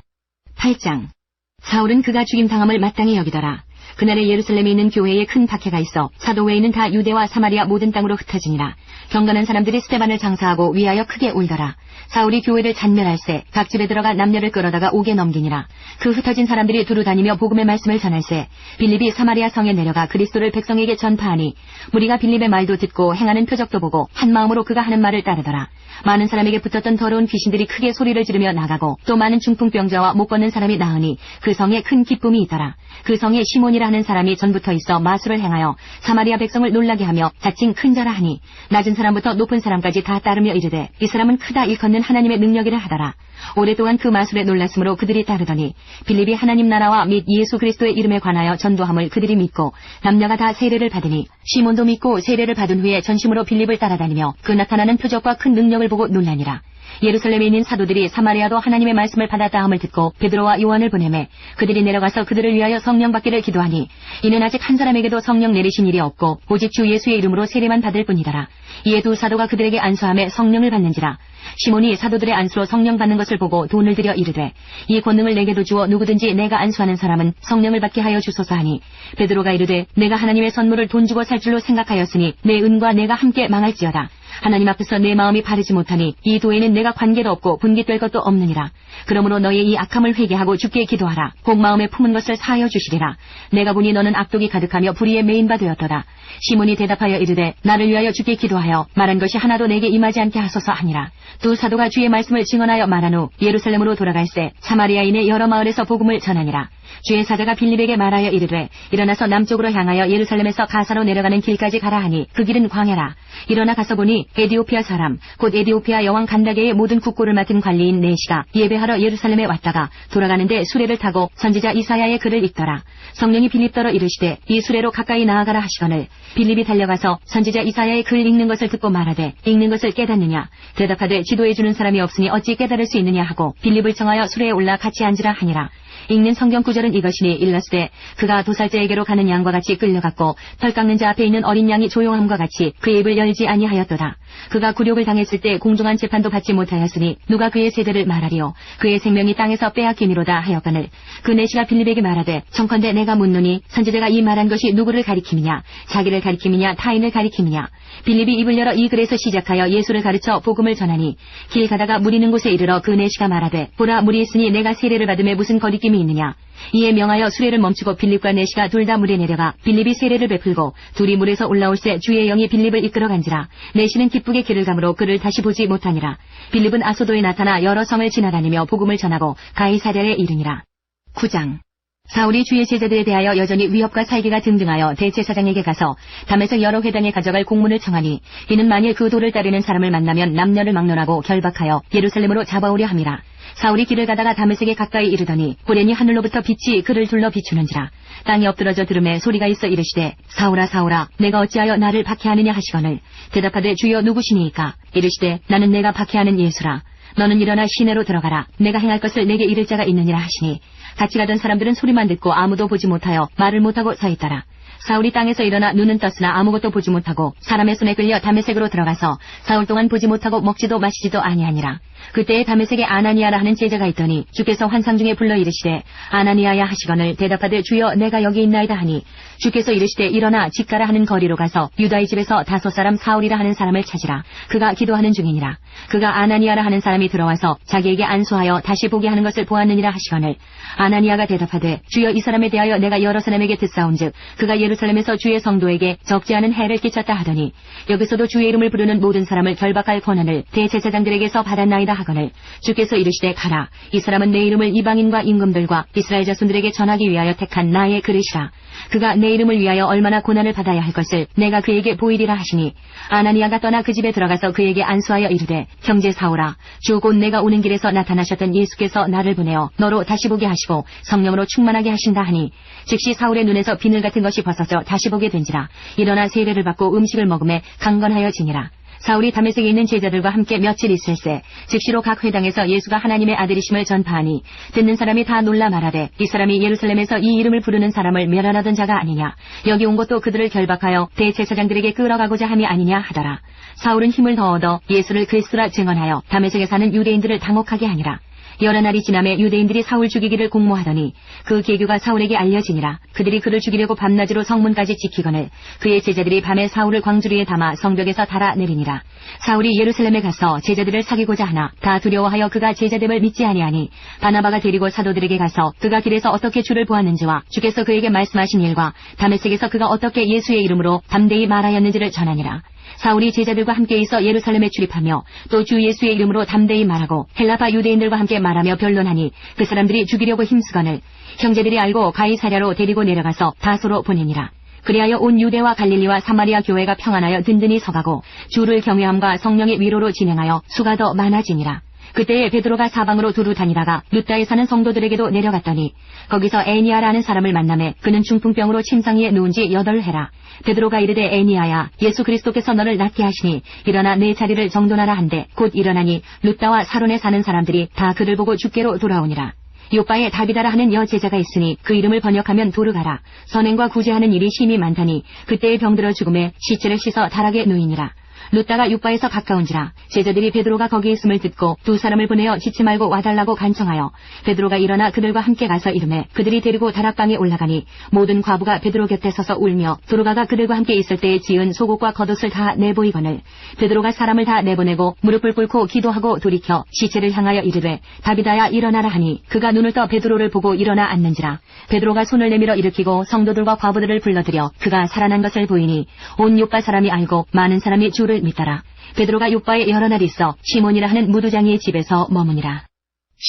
8장. 사울은 그가 죽임당함을 마땅히 여기더라. 그날에 예루살렘에 있는 교회에 큰 박해가 있어 사도 외에는 다 유대와 사마리아 모든 땅으로 흩어지니라. 경건한 사람들이 스데반을 장사하고 위하여 크게 울더라. 사울이 교회를 잔멸할세 각 집에 들어가 남녀를 끌어다가 옥에 넘기니라. 그 흩어진 사람들이 두루 다니며 복음의 말씀을 전할세 빌립이 사마리아 성에 내려가 그리스도를 백성에게 전파하니 무리가 빌립의 말도 듣고 행하는 표적도 보고 한 마음으로 그가 하는 말을 따르더라. 많은 사람에게 붙었던 더러운 귀신들이 크게 소리를 지르며 나가고 또 많은 중풍병자와 못 걷는 사람이 나으니 그 성에 큰 기쁨이 있더라. 그 성에 시몬이라 하는 사람이 전부터 있어 마술을 행하여 사마리아 백성을 놀라게 하며 자칭 큰 자라 하니 낮은 사람부터 높은 사람까지 다 따르며 이르되 이 사람은 크다 일컫는 하나님의 능력이라 하더라. 오랫동안 그 마술에 놀랐으므로 그들이 따르더니 빌립이 하나님 나라와 및 예수 그리스도의 이름에 관하여 전도함을 그들이 믿고 남녀가 다 세례를 받으니 시몬도 믿고 세례를 받은 후에 전심으로 빌립을 따라다니며 그 나타나는 표적과 큰 능력을 보고 놀라니라. 예루살렘에 있는 사도들이 사마리아도 하나님의 말씀을 받았다 함을 듣고 베드로와 요한을 보내매 그들이 내려가서 그들을 위하여 성령 받기를 기도하니 이는 아직 한 사람에게도 성령 내리신 일이 없고 오직 주 예수의 이름으로 세례만 받을 뿐이더라. 이에 두 사도가 그들에게 안수하며 성령을 받는지라. 시몬이 사도들의 안수로 성령 받는 것을 보고 돈을 들여 이르되 이 권능을 내게도 주어 누구든지 내가 안수하는 사람은 성령을 받게 하여 주소서 하니 베드로가 이르되 내가 하나님의 선물을 돈 주고 살 줄로 생각하였으니 내 은과 내가 함께 망할지어다. 하나님 앞에서 내 마음이 바르지 못하니 이 도에는 내가 관계도 없고 분깃될 것도 없느니라. 그러므로 너의 이 악함을 회개하고 주께 기도하라. 곧 마음에 품은 것을 사하여 주시리라. 내가 보니 너는 악독이 가득하며 불의에 매인 바 되었도다. 시몬이 대답하여 이르되 나를 위하여 주께 기도하여 말한 것이 하나도 내게 임하지 않게 하소서 하니라. 두 사도가 주의 말씀을 증언하여 말한 후 예루살렘으로 돌아갈새 사마리아인의 여러 마을에서 복음을 전하니라. 주의 사자가 빌립에게 말하여 이르되 일어나서 남쪽으로 향하여 예루살렘에서 가사로 내려가는 길까지 가라 하니 그 길은 광야라. 일어나 가서 보니 에디오피아 사람 곧 에디오피아 여왕 간다게의 모든 국고를 맡은 관리인 네시가 예배하러 예루살렘에 왔다가 돌아가는데 수레를 타고 선지자 이사야의 글을 읽더라. 성령이 빌립더러 이르시되 이 수레로 가까이 나아가라 하시거늘 빌립이 달려가서 선지자 이사야의 글 읽는 것을 듣고 말하되 읽는 것을 깨닫느냐. 대답하되 지도해주는 사람이 없으니 어찌 깨달을 수 있느냐 하고 빌립을 청하여 수레에 올라 같이 앉으라 하니라. 읽는 성경 구절은 이것이니 일러스되 그가 도살자에게로 가는 양과 같이 끌려갔고 털 깎는 자 앞에 있는 어린 양이 조용함과 같이 그의 입을 열지 아니하였도다. 그가 굴욕을 당했을 때 공정한 재판도 받지 못하였으니 누가 그의 세대를 말하리요. 그의 생명이 땅에서 빼앗기니로다 하였거늘 그 내시가 빌립에게 말하되 청컨대 내가 묻노니 선지자가 이 말한 것이 누구를 가리킴이냐. 자기를 가리킴이냐 타인을 가리킴이냐. 빌립이 입을 열어 이 글에서 시작하여 예수를 가르쳐 복음을 전하니 길 가다가 물 있는 곳에 이르러 그 내시가 말하되 보라 물이 있으니 내가 세례를 받음에 무슨 거리낌이 있느냐. 이에 명하여 수레를 멈추고 빌립과 내시가 둘 다 물에 내려가 빌립이 세례를 베풀고 둘이 물에서 올라올새 주의 영이 빌립을 이끌어 간지라. 내시는 기쁘게 길을 가므로 그를 다시 보지 못하니라. 빌립은 아소도에 나타나 여러 성을 지나다니며 복음을 전하고 가이사랴에 이르니라. 9장 사울이 주의 제자들에 대하여 여전히 위협과 살기가 등등하여 대제사장에게 가서 담에서 여러 회당에 가져갈 공문을 청하니 이는 만일 그 도를 따르는 사람을 만나면 남녀를 막론하고 결박하여 예루살렘으로 잡아오려 함이라. 사울이 길을 가다가 다메섹에 가까이 이르더니 보려니 하늘로부터 빛이 그를 둘러 비추는지라. 땅이 엎드러져 들음에 소리가 있어 이르시되 사울아 사울아 내가 어찌하여 나를 박해하느냐 하시거늘 대답하되 주여 누구시니이까. 이르시되 나는 내가 박해하는 예수라. 너는 일어나 시내로 들어가라. 내가 행할 것을 내게 이를 자가 있느니라 하시니 같이 가던 사람들은 소리만 듣고 아무도 보지 못하여 말을 못하고 서 있더라. 사울이 땅에서 일어나 눈은 떴으나 아무것도 보지 못하고 사람의 손에 끌려 다메섹으로 들어가서 사흘 동안 보지 못하고 먹지도 마시지도 아니하니라. 그때에 다메섹에 아나니아라 하는 제자가 있더니 주께서 환상 중에 불러 이르시되 아나니아야 하시거늘 대답하되 주여 내가 여기 있나이다 하니 주께서 이르시되 일어나 집 가라 하는 거리로 가서 유다의 집에서 다소 사람 사울이라 하는 사람을 찾으라. 그가 기도하는 중이니라. 그가 아나니아라 하는 사람이 들어와서 자기에게 안수하여 다시 보게 하는 것을 보았느니라 하시거늘 아나니아가 대답하되 주여 이 사람에 대하여 내가 여러 사람에게 듣사온즉 그가 예루살렘에서 주의 성도에게 적지 않은 해를 끼쳤다 하더니 여기서도 주의 이름을 부르는 모든 사람을 결박할 권한을 대제사장들에게서 받았나이다 하거늘 주께서 이르시되 가라. 이 사람은 내 이름을 이방인과 임금들과 이스라엘 자손들에게 전하기 위하여 택한 나의 그릇이라. 그가 내 이름을 위하여 얼마나 고난을 받아야 할 것을 내가 그에게 보이리라 하시니 아나니아가 떠나 그 집에 들어가서 그에게 안수하여 이르되 형제 사울아 주 곧 내가 오는 길에서 나타나셨던 예수께서 나를 보내어 너로 다시 보게 하시고 성령으로 충만하게 하신다 하니 즉시 사울의 눈에서 비늘 같은 것이 벗어져 다시 보게 된지라. 일어나 세례를 받고 음식을 먹음에 강건하여지니라. 사울이 다메섹에 있는 제자들과 함께 며칠 있을새 즉시로 각 회당에서 예수가 하나님의 아들이심을 전파하니 듣는 사람이 다 놀라 말하되 이 사람이 예루살렘에서 이 이름을 부르는 사람을 멸하던 자가 아니냐. 여기 온 것도 그들을 결박하여 대제사장들에게 끌어가고자 함이 아니냐 하더라. 사울은 힘을 더 얻어 예수를 그리스도라 증언하여 다메섹에 사는 유대인들을 당혹하게 하니라. 여러 날이 지남에 유대인들이 사울 죽이기를 공모하더니 그 계교가 사울에게 알려지니라. 그들이 그를 죽이려고 밤낮으로 성문까지 지키거늘 그의 제자들이 밤에 사울을 광주리에 담아 성벽에서 달아내리니라. 사울이 예루살렘에 가서 제자들을 사귀고자 하나 다 두려워하여 그가 제자됨을 믿지 아니하니 바나바가 데리고 사도들에게 가서 그가 길에서 어떻게 주를 보았는지와 주께서 그에게 말씀하신 일과 다메섹에서 그가 어떻게 예수의 이름으로 담대히 말하였는지를 전하니라. 사울이 제자들과 함께 있어 예루살렘에 출입하며 또 주 예수의 이름으로 담대히 말하고 헬라파 유대인들과 함께 말하며 변론하니 그 사람들이 죽이려고 힘쓰거늘 형제들이 알고 가이사랴로 데리고 내려가서 다소로 보내니라. 그리하여 온 유대와 갈릴리와 사마리아 교회가 평안하여 든든히 서가고 주를 경외함과 성령의 위로로 진행하여 수가 더 많아지니라. 그때에 베드로가 사방으로 두루 다니다가 루다에 사는 성도들에게도 내려갔더니 거기서 애니아라는 사람을 만나매 그는 중풍병으로 침상 위에 누운 지 8해라. 베드로가 이르되 애니아야 예수 그리스도께서 너를 낫게 하시니 일어나 내 자리를 정돈하라 한데 곧 일어나니 루다와 사론에 사는 사람들이 다 그를 보고 주께로 돌아오니라. 요바에 다비다라 하는 여제자가 있으니 그 이름을 번역하면 도르가라. 선행과 구제하는 일이 심히 많다니 그때에 병들어 죽음에 시체를 씻어 다락에 누이니라. 루다가 요바에서 가까운지라. 제자들이 베드로가 거기 있음을 듣고 두 사람을 보내어 지치 말고 와달라고 간청하여 베드로가 일어나 그들과 함께 가서 이르매 그들이 데리고 다락방에 올라가니 모든 과부가 베드로 곁에 서서 울며 도르가가 그들과 함께 있을 때에 지은 속옷과 겉옷을 다 내보이거늘 베드로가 사람을 다 내보내고 무릎을 꿇고 기도하고 돌이켜 시체를 향하여 이르되 다비다야 일어나라 하니 그가 눈을 떠 베드로를 보고 일어나 앉는지라. 베드로가 손을 내밀어 일으키고 성도들과 과부들을 불러들여 그가 살아난 것을 보이니 온 요바 사람이 알고 많은 사람이 주를 믿더라. 베드로가 요바에 여러 날 있어 시몬이라 하는 무두장이의 집에서 머무니라.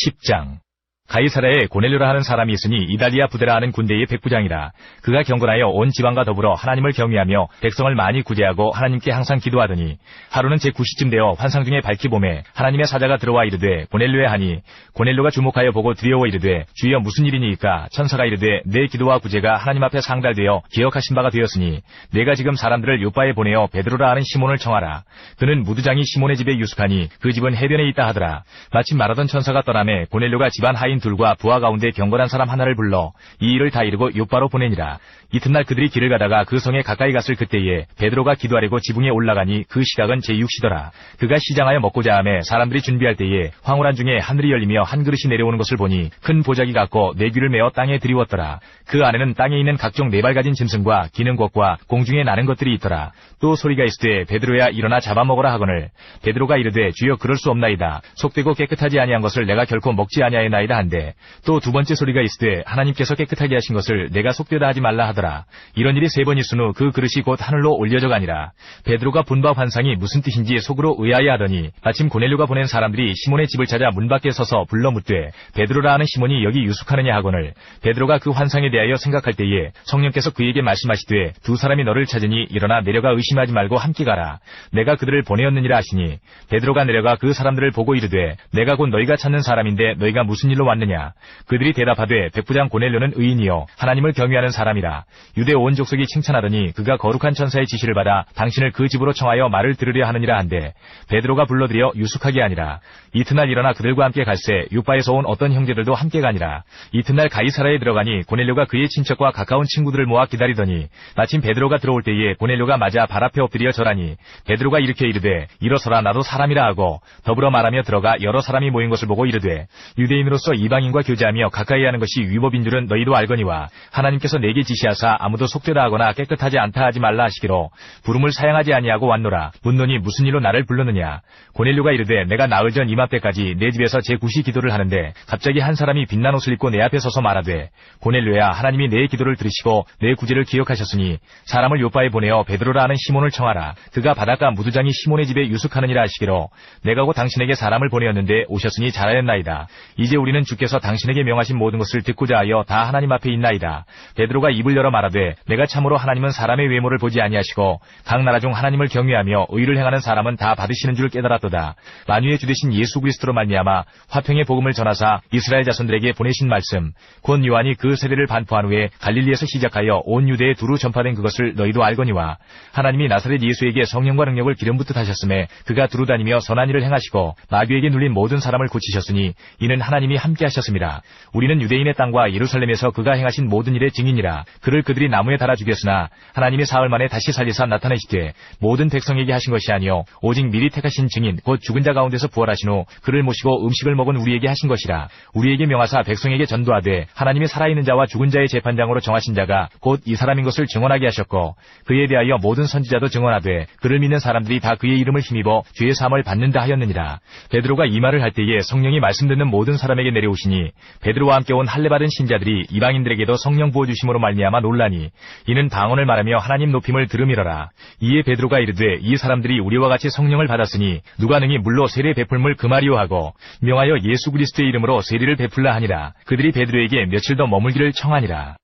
10장 가이사랴에 고넬료라 하는 사람이 있으니 이달리아 부대라 하는 군대의 백부장이라. 그가 경건하여 온 지방과 더불어 하나님을 경외하며 백성을 많이 구제하고 하나님께 항상 기도하더니 하루는 제9시쯤 되어 환상 중에 밝히 봄에 하나님의 사자가 들어와 이르되 고넬료에 하니 고넬료가 주목하여 보고 두려워 이르되 주여 무슨 일이니이까. 천사가 이르되 내 기도와 구제가 하나님 앞에 상달되어 기억하신 바가 되었으니 내가 지금 사람들을 요빠에 보내어 베드로라 하는 시몬을 청하라. 그는 무두장이 시몬의 집에 유숙하니 그 집은 해변에 있다 하더라. 마침 말하던 천사가 떠나매 고넬료가 집안 하인 둘과 부하 가운데 경건한 사람 하나를 불러 이 일을 다 이루고 요빠로 보내니라. 이튿날 그들이 길을 가다가 그 성에 가까이 갔을 그때에 베드로가 기도하려고 지붕에 올라가니 그 시각은 제6시더라. 그가 시장하여 먹고자 하매 사람들이 준비할 때에 황홀한 중에 하늘이 열리며 한 그릇이 내려오는 것을 보니 큰 보자기 같고 네 귀를 메어 땅에 들이웠더라. 그 안에는 땅에 있는 각종 네 발 가진 짐승과 기는 것과 공중에 나는 것들이 있더라. 또 소리가 있으되 베드로야 일어나 잡아먹으라 하거늘 베드로가 이르되 주여 그럴 수 없나이다. 속되고 깨끗하지 아니한 것을 내가 결코 먹지 아니하였나이다 한데 또 두 번째 소리가 있으되 하나님께서 깨끗하게 하신 것을 내가 속되다 하지 말라 하더라. 이런 일이 세 번 있은 후 그 그릇이 곧 하늘로 올려져 가니라. 베드로가 본 바 환상이 무슨 뜻인지 속으로 의아해 하더니 마침 고넬료가 보낸 사람들이 시몬의 집을 찾아 문 밖에 서서 불러 묻되 베드로라 하는 시몬이 여기 유숙하느냐 하거늘 베드로가 그 환상에 대하여 생각할 때에 성령께서 그에게 말씀하시되 두 사람이 너를 찾으니 일어나 내려가 의심하지 말고 함께 가라. 내가 그들을 보내었느니라 하시니 베드로가 내려가 그 사람들을 보고 이르되 내가 곧 너희가 찾는 사람인데 너희가 무슨 일로 왔느냐. 그들이 대답하되 백부장 고넬료는 의인이요 하나님을 경외하는 사람이라. 유대 온 족속이 칭찬하더니 그가 거룩한 천사의 지시를 받아 당신을 그 집으로 청하여 말을 들으려 하느니라 한데 베드로가 불러들여 유숙하게 하니라. 이튿날 일어나 그들과 함께 갈새 요빠에서 온 어떤 형제들도 함께 가니라. 이튿날 가이사랴에 들어가니 고넬료가 그의 친척과 가까운 친구들을 모아 기다리더니 마침 베드로가 들어올 때에 고넬료가 맞아 발 앞에 엎드려 절하니 베드로가 이렇게 이르되 일어서라 나도 사람이라 하고 더불어 말하며 들어가 여러 사람이 모인 것을 보고 이르되 유대인으로서 이방인과 교제하며 가까이 하는 것이 위법인 줄은 너희도 알거니와 하나님께서 내게 지시하사 아무도 속되다 하거나 깨끗하지 않다 하지 말라 하시기로 부름을 사양하지 아니하고 왔노라. 묻노니 무슨 일로 나를 불렀느냐. 고넬료가 이르되 내가 나흘 전 이맘때까지 내 집에서 제9시 기도를 하는데 갑자기 한 사람이 빛난 옷을 입고 내 앞에 서서 말하되 고넬료야 하나님이 내 기도를 들으시고 내 구제를 기억하셨으니 사람을 요빠에 보내어 베드로라 하는 시몬을 청하라. 그가 바닷가 무두장이 시몬의 집에 유숙하느니라 하시기로 내가 곧 당신에게 사람을 보내었는데 오셨으니 잘하였나이다. 이제 우리는 주께서 당신에게 명하신 모든 것을 듣고자 하여 다 하나님 앞에 있나이다. 베드로가 입을 열어 말하되 내가 참으로 하나님은 사람의 외모를 보지 아니하시고 각 나라 중 하나님을 경외하며 의를 행하는 사람은 다 받으시는 줄 깨달았도다. 만유의 주 되신 예수 그리스도로 말미암아 화평의 복음을 전하사 이스라엘 자손들에게 보내신 말씀 곧 요한이 그 세례를 반포한 후에 갈릴리에서 시작하여 온 유대에 두루 전파된 그것을 너희도 알거니와 하나님이 나사렛 예수에게 성령과 능력을 기름 붓듯 하셨음에 그가 두루 다니며 선한 일을 행하시고 마귀에게 눌린 모든 사람을 고치셨으니 이는 하나님이 함께 하셨음이라. 우리는 유대인의 땅과 예루살렘에서 그가 행하신 모든 일의 증인이라. 그를 그들이 나무에 달아 죽였으나 하나님이 사흘 만에 다시 살리사 나타내시되 모든 백성에게 하신 것이 아니요 오직 미리 택하신 증인 곧 죽은 자 가운데서 부활하신 후 그를 모시고 음식을 먹은 우리에게 하신 것이라. 우리에게 명하사 백성에게 전도하되 하나님이 살아있는 자와 죽은 자의 재판장으로 정하신 자가 곧 이 사람인 것을 증언하게 하셨고 그에 대하여 모든 선지자도 증언하되 그를 믿는 사람들이 다 그의 이름을 힘입어 죄의 사함을 받는다 하였느니라. 베드로가 이 말을 할 때에 성령이 말씀 듣는 모든 사람에게 내려오시니 베드로와 함께 온 할례 받은 신자들이 이방인들에게도 성령 부어 주심으로 말미암아 놀라니 이는 방언을 말하며 하나님 높임을 들음이러라. 이에 베드로가 이르되 이 사람들이 우리와 같이 성령을 받았으니 누가 능히 물로 세례 베풀물 그 말이요 하고 명하여 예수 그리스도의 이름으로 세례를 베풀라 하니라. 그들이 베드로에게 며칠 더 머물기를 청하니라.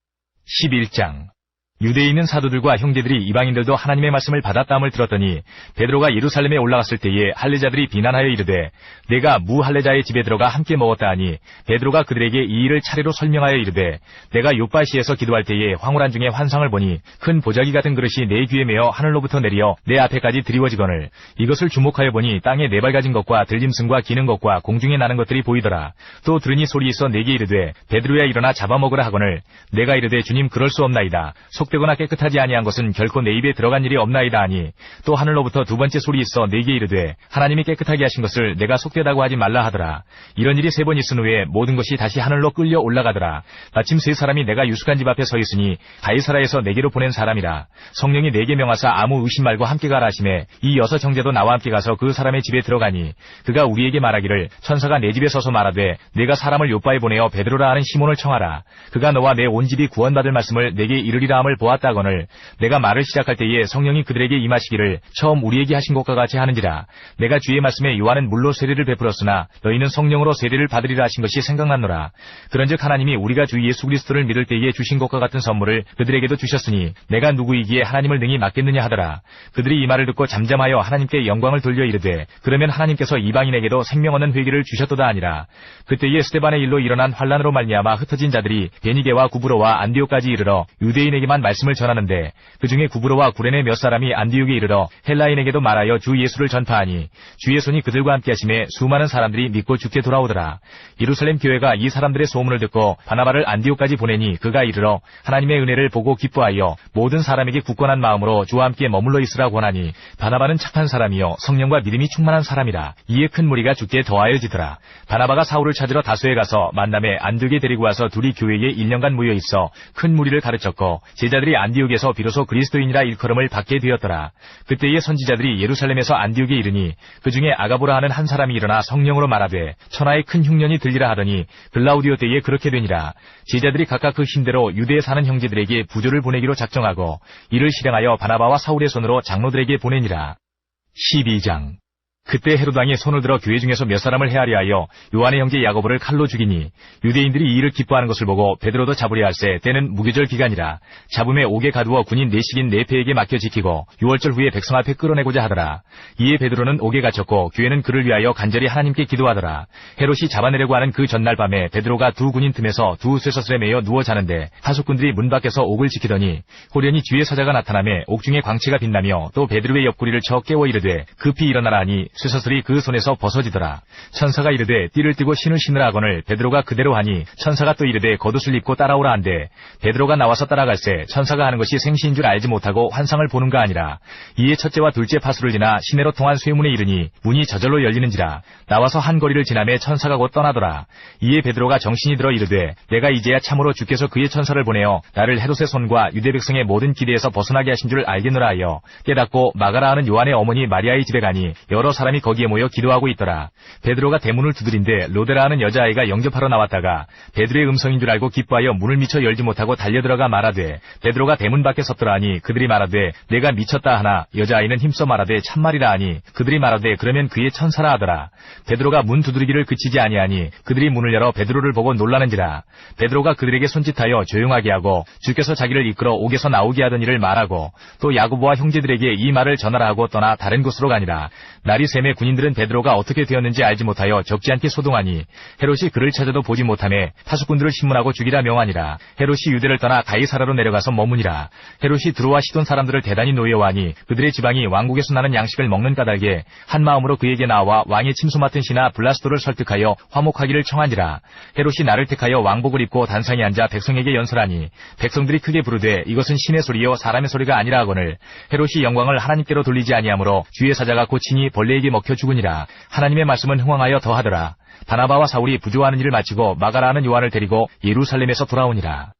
11장 유대에 있는 사도들과 형제들이 이방인들도 하나님의 말씀을 받았다함을 들었더니 베드로가 예루살렘에 올라갔을 때에 할례자들이 비난하여 이르되 내가 무할례자의 집에 들어가 함께 먹었다 하니 베드로가 그들에게 이 일을 차례로 설명하여 이르되 내가 요빠시에서 기도할 때에 황홀한 중에 환상을 보니 큰 보자기 같은 그릇이 내 귀에 메어 하늘로부터 내려 내 앞에까지 드리워지거늘 이것을 주목하여 보니 땅에 네 발 가진 것과 들짐승과 기는 것과 공중에 나는 것들이 보이더라. 또 들으니 소리 있어 내게 이르되 베드로야 일어나 잡아먹으라 하거늘 내가 이르되 주님 그럴 수 없나이다. 속되거나 깨끗하지 아니한 것은 결코 내 입에 들어간 일이 없나이다 하니 또 하늘로부터 두 번째 소리 있어 내게 이르되 하나님이 깨끗하게 하신 것을 내가 속되다고 하지 말라 하더라. 이런 일이 세 번 있은 후에 모든 것이 다시 하늘로 끌려 올라가더라. 마침 세 사람이 내가 유숙한 집 앞에 서 있으니 가이사랴에서 내게로 보낸 사람이라. 성령이 내게 명하사 아무 의심 말고 함께 가라 하시매 이 여섯 형제도 나와 함께 가서 그 사람의 집에 들어가니 그가 우리에게 말하기를 천사가 내 집에 서서 말하되 내가 사람을 요빠에 보내어 베드로라 하는 시몬을 청하라. 그가 너와 내 온 집이 구원받을 말씀을 내게 이르리라 함을 성령을 보았다거늘 내가 말을 시작할 때에 성령이 그들에게 임하시기를 처음 우리에게 하신 것과 같이 하는지라. 내가 주의 말씀에 요한은 물로 세례를 베풀었으나 너희는 성령으로 세례를 받으리라 하신 것이 생각났노라. 그런즉 하나님이 우리가 주 예수 그리스도를 믿을 때에 주신 것과 같은 선물을 그들에게도 주셨으니 내가 누구이기에 하나님을 능히 맡겠느냐 하더라. 그들이 이 말을 듣고 잠잠하여 하나님께 영광을 돌려 이르되 그러면 하나님께서 이방인에게도 생명 얻는 회개를 주셨도다 하니라. 그때에 스데반의 일로 일어난 환란으로 말미암아 흩어진 자들이 베니게와 구브로와 안디옥까지 이르러 유대인에게만 말씀을 전하는데 그 중에 구브로와 구레네 몇 사람이 안디옥에 이르러 헬라인에게도 말하여 주 예수를 전파하니 주의 손이 그들과 함께 하심에 수많은 사람들이 믿고 주께 돌아오더라. 예루살렘 교회가 이 사람들의 소문을 듣고 바나바를 안디옥까지 보내니 그가 이르러 하나님의 은혜를 보고 기뻐하여 모든 사람에게 굳건한 마음으로 주와 함께 머물러 있으라 권하니 바나바는 착한 사람이요 성령과 믿음이 충만한 사람이라. 이에 큰 무리가 주께 더하여지더라. 바나바가 사울을 찾으러 다소에 가서 만남에 안디옥에 데리고 와서 둘이 교회에 1년간 모여 있어 큰 무리를 가르쳤고 제자들이 안디옥에서 비로소 그리스도인이라 일컬음을 받게 되었더라. 그때의 선지자들이 예루살렘에서 안디옥에 이르니 그 중에 아가보라 하는 한 사람이 일어나 성령으로 말하되 천하의 큰 흉년이 들리라 하더니 글라우디오 때에 그렇게 되니라. 제자들이 각각 그 힘대로 유대에 사는 형제들에게 부조를 보내기로 작정하고 이를 실행하여 바나바와 사울의 손으로 장로들에게 보내니라. 12장. 그때 헤롯 왕이 손을 들어 교회 중에서 몇 사람을 헤아려 하여 요한의 형제 야고보를 칼로 죽이니 유대인들이 이 일을 기뻐하는 것을 보고 베드로도 잡으려 할세 때는 무교절 기간이라. 잡음에 옥에 가두어 군인 내식인 네페에게 맡겨 지키고 6월절 후에 백성 앞에 끌어내고자 하더라. 이에 베드로는 옥에 갇혔고 교회는 그를 위하여 간절히 하나님께 기도하더라. 헤롯이 잡아내려고 하는 그 전날 밤에 베드로가 두 군인 틈에서 두 쇠사슬에 매여 누워 자는데 하숙군들이 문 밖에서 옥을 지키더니 호련히 주의 사자가 나타나매 옥중에 광채가 빛나며 또 베드로의 옆구리를 쳐 깨워 이르되 급히 일어나라 하니 쇠사슬이 그 손에서 벗어지더라. 천사가 이르되 띠를 띠고 신을 신으라 하거늘 베드로가 그대로 하니 천사가 또 이르되 겉옷을 입고 따라오라 한데 베드로가 나와서 따라갈새 천사가 하는 것이 생시인 줄 알지 못하고 환상을 보는가 아니라. 이에 첫째와 둘째 파수를 지나 시내로 통한 쇠문에 이르니 문이 저절로 열리는지라. 나와서 한 거리를 지나매 천사가 곧 떠나더라. 이에 베드로가 정신이 들어 이르되 내가 이제야 참으로 주께서 그의 천사를 보내어 나를 헤롯의 손과 유대 백성의 모든 기대에서 벗어나게 하신 줄 알겠노라 하여 깨닫고 마가라 하는 요한의 어머니 마리아의 집에 가니 여러 사람이 거기에 모여 기도하고 있더라. 베드로가 대문을 두드린데 로데라 하는 여자아이가 영접하러 나왔다가 베드로의 음성인 줄 알고 기뻐하여 문을 미처 열지 못하고 달려들어가 말하되 베드로가 대문 밖에 섰더라 하니 그들이 말하되 내가 미쳤다 하나 여자아이는 힘써 말하되 참말이라 하니 그들이 말하되 그러면 그의 천사라 하더라. 베드로가 문 두드리기를 그치지 아니하니 그들이 문을 열어 베드로를 보고 놀라는지라. 베드로가 그들에게 손짓하여 조용하게 하고 주께서 자기를 이끌어 옥에서 나오게 하던 일을 말하고 또 야고보와 형제들에게 이 말을 전하라 하고 떠나 다른 곳으로 가니라. 날이 샘에 군인들은 베드로가 어떻게 되었는지 알지 못하여 적지 않게 소동하니 헤롯이 그를 찾아도 보지 못하매 파수꾼들을 신문하고 죽이라 명하니라. 헤롯이 유대를 떠나 가이사라로 내려가서 머무니라. 헤롯이 두로와 시돈 사람들을 대단히 노여워하니 그들의 지방이 왕국에서 나는 양식을 먹는 까닭에 한 마음으로 그에게 나와 왕의 침소 맡은 신하 블라스도를 설득하여 화목하기를 청하니라. 헤롯이 나를 택하여 왕복을 입고 단상에 앉아 백성에게 연설하니 백성들이 크게 부르되 이것은 신의 소리요 사람의 소리가 아니라 하거늘 헤롯이 영광을 하나님께로 돌리지 아니하므로 주의 사자가 고치니 벌레에게 먹혀 죽으니라. 하나님의 말씀은 흥왕하여 더하더라. 바나바와 사울이 부조하는 일을 마치고 마가라 하는 요한을 데리고 예루살렘에서 돌아오니라.